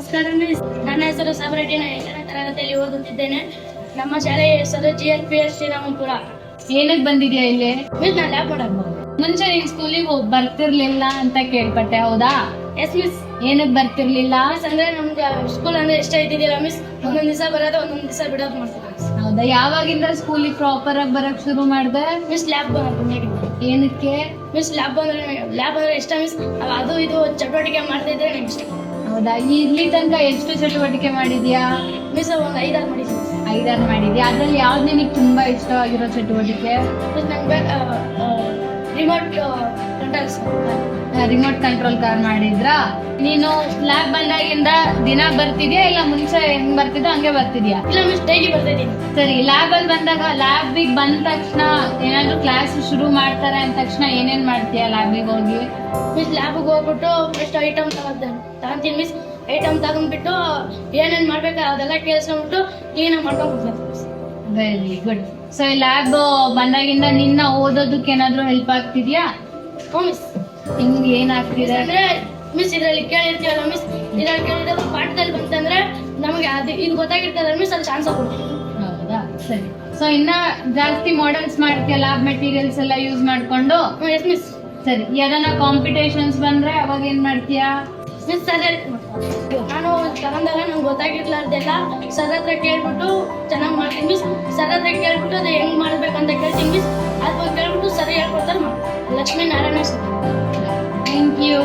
ನಮಸ್ಕಾರ ಮಿಸ್. ನನ್ನ ಹೆಸರು ಸಬರಡ್ಡಿ. ನಾನು 8ನೇ ತರಗತಿಯಲ್ಲಿ ಓದುತ್ತಿದ್ದೇನೆ. ನಮ್ಮ ಶಾಲೆಯ ಹೆಸರು GLPS ಶ್ರೀರಾಮಪುರ. ಏನಕ್ಕೆ ಬಂದಿದ್ಯಾ ಇಲ್ಲಿ? ಮಿಸ್ ನಾನು ಲ್ಯಾಬ್ ಮಾಡಕ್ ಮುಂಚೆ ನೀನ್ ಸ್ಕೂಲಿಗೆ ಬರ್ತಿರ್ಲಿಲ್ಲ ಅಂತ ಕೇಳ್ಪಟ್ಟೆ, ಹೌದಾ? Yes miss. ಏನಕ್ಕೆ ಬರ್ತಿರ್ಲಿಲ್ಲ? ಮಿಸ್ ಅಂದ್ರೆ ನಮ್ಗೆ ಸ್ಕೂಲ್ ಅಂದ್ರೆ ಇಷ್ಟ ಇದ್ದಿದ್ದಿಲ್ಲ ಮಿಸ್. ಒಂದೊಂದ್ ದಿವಸ ಬರೋದು, ಒಂದೊಂದ್ ದಿವಸ ಬಿಡೋದು ಮಾಡ್ತೀವಿ ಮಿಸ್. ಹೌದಾ? ಯಾವಾಗಿಂದ ಸ್ಕೂಲಿಗೆ ಪ್ರಾಪರ್ ಆಗಿ ಬರಕ್ ಶುರು ಮಾಡ್ದೆ? ಮಿಸ್ ಲ್ಯಾಬ್ ಏನಕ್ಕೆ? ಮಿಸ್ ಲ್ಯಾಬ್ ಅಂದ್ರೆ ಇಷ್ಟ ಮಿಸ್. ಅದು ಇದು ಚಟುವಟಿಕೆ ಮಾಡ್ತಿದ್ರೆ ನಂಗೆ ಇಷ್ಟ. ಹೌದಾ? ಇಲ್ಲಿ ತನಕ ಎಷ್ಟು ಚಟುವಟಿಕೆ ಮಾಡಿದ್ಯಾ? ಮಿಸ್ ಒಂದು 5-6 ಮಾಡಿದ್ವಿ. 5-6 ಮಾಡಿದ್ಯಾ? ಅದ್ರಲ್ಲಿ ಯಾವ್ದು ನಿನಗೆ ತುಂಬಾ ಇಷ್ಟವಾಗಿರೋ ಚಟುವಟಿಕೆ? ಮಿಸ್ ನಂಗೆ remote controls. Remote control car ಮಾಡಿದ್ರಾ? ನೀನು ಲ್ಯಾಬ್ ಬಂದಾಗಿಂದ ದಿನ ಬರ್ತಿದ್ಯಾ ಇಲ್ಲ ಮುಂಚೆ ಹೆಂಗ್ ಬರ್ತಿದ್ಯೋ ಹಂಗೆ ಬರ್ತಿದ್ಯಾ? ಇಲ್ಲ ಮಿಸ್, ಡೈಲಿ ಬರ್ತಿದ್ದೀನಿ. ಸರಿ, ಲ್ಯಾಬ್ ಅಲ್ಲಿ ಬಂದಾಗ ಲ್ಯಾಬಿಗೆ ಬಂದ ತಕ್ಷಣ ಏನಾದ್ರು ಕ್ಲಾಸ್ ಶುರು ಮಾಡ್ತಾರೆ ಅಂದ ತಕ್ಷಣ ಏನೇನ್ ಮಾಡ್ತೀಯಾ ಲ್ಯಾಬಿಗೆ ಹೋಗಿ? ಮಿಸ್ ಲ್ಯಾಬ್ಗೆ ಹೋಗ್ಬಿಟ್ಟು ಫಸ್ಟ್ ಐಟಮ್ ತಗೊಂತೀನಿ ಮಿಸ್. ಐಟಮ್ ತಗೊಂಡ್ಬಿಟ್ಟು ಏನೇನ್ ಮಾಡ್ಬೇಕು ಅದೆಲ್ಲ ಕೇಳಿಸ್ಕೊಂಡ್ಬಿಟ್ಟು ಕ್ಲೀನಾಗಿ ಮಾಡ್ಕೊಂಡು miss. Very good. So lab ಬಂದಾಗಿಂದ ನಿನ್ನ ಓದೋದಕ್ಕೆ ಏನಾದ್ರು ಹೆಲ್ಪ್ ಆಗ್ತಿದ್ಯಾ? ಹ್ಞೂ ಮಿಸ್. ನಿಮ್ಗೆ ಏನಾಗ್ತಿದೆ ಅಂದ್ರೆ ಮಿಸ್ ಇದ್ರಲ್ಲಿ ಕೇಳಿರ್ತೀವಲ್ಲ ಮಿಸ್, ಇದ್ರಲ್ಲಿ ಕೇಳಿದ್ರೆ ಪಾಠದಲ್ಲಿ ಬಂತಂದ್ರೆ ನಮಗೆ ಅದು ಇದು ಗೊತ್ತಾಗಿರ್ತದೆ ಮಿಸ್, ಅಲ್ಲಿ ಚಾನ್ಸ್ ಕೊಡ್ತೀವಿ. ಹೌದಾ? ಸರಿ. ಸೊ ಇನ್ನ ಜಾಸ್ತಿ ಮಾಡೆಲ್ಸ್ ಮಾಡ್ತೀಯ ಲ್ಯಾಬ್ ಮೆಟೀರಿಯಲ್ಸ್ ಎಲ್ಲ ಯೂಸ್ ಮಾಡ್ಕೊಂಡು? Yes miss. ಸರಿ, ಯಾವ್ದಾನ ಕಾಂಪಿಟೇಷನ್ಸ್ ಬಂದ್ರೆ ಅವಾಗ ಏನ್ ಮಾಡ್ತೀಯಾ? ಮಿಸ್ ಸರ್ ನಾನು ತಗೊಂಡಾಗ ನಂಗೆ ಗೊತ್ತಾಗಿರ್ಲಾರ್ದೆಲ್ಲ ಸರ್ ಹತ್ರ ಕೇಳ್ಬಿಟ್ಟು ಚೆನ್ನಾಗಿ ಮಾಡ್ತೀನಿ ಮಿಸ್. ಸರ್ ಹತ್ರ ಕೇಳ್ಬಿಟ್ಟು ಅದು ಹೆಂಗ್ ಮಾಡ್ಬೇಕಂತ ಕೇಳ್ತೀನಿ ಮಿಸ್. ಅದು ಕೇಳ್ಬಿಟ್ಟು ಸರ್ ಹೇಳ್ಕೊಡ್ತಾರೆ. Lakshmi Narayana sir. Thank you.